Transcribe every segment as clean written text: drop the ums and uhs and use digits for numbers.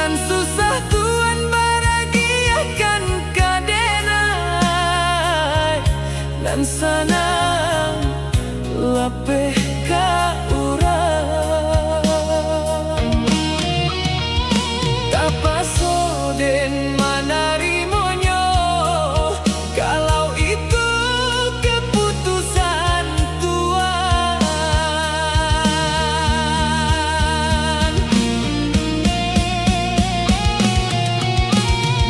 nan susah Tuhan bahagiakan kadenai, nan sanang lapeh ka urang. Tapaso den manarimonyo kalau itu keputusan Tuhan.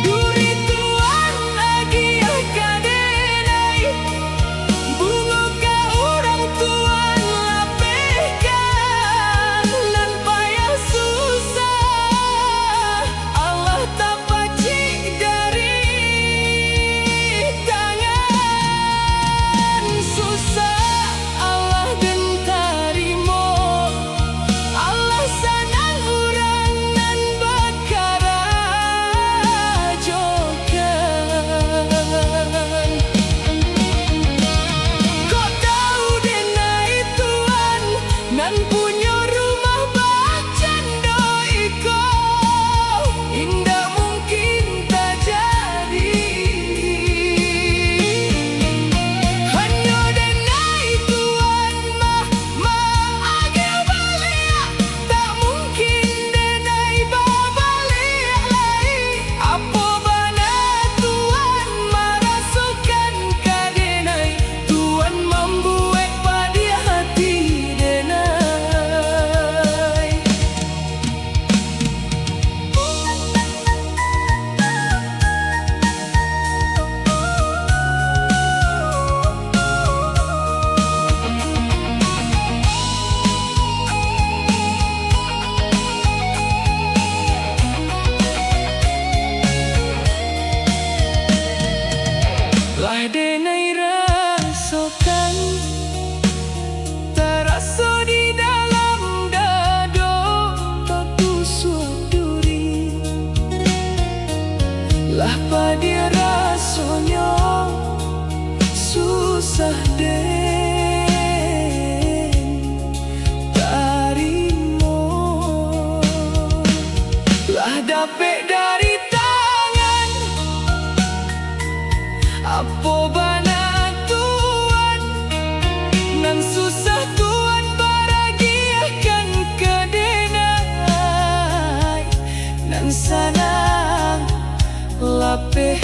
Duri Tuhan agiah kadenai, bunga ka urang Tuhan lapehkan, nan payah susah Allah tak pacik dari tangan. Susah Allah den tarimo, Allah sanang urang nan bakarajokan. Kok tahu denai Tuhan nan punya rumah bacando iko, indah mungkin tak jadi. Hanya denai Tuhan agak balik, tak mungkin denai babalik lagi. Apa bana Tuhan merasukan kadenai, Tuhan membuat pada hati denai. Lah denai rasakan, terasa di dalam dado tertusuk duri. Lah pada rasanya susah den tarimo. Lah dapet dari tangan, apa bana Tuhan nan susah Tuhan bahagiakan kadenai, nan sanang lapeh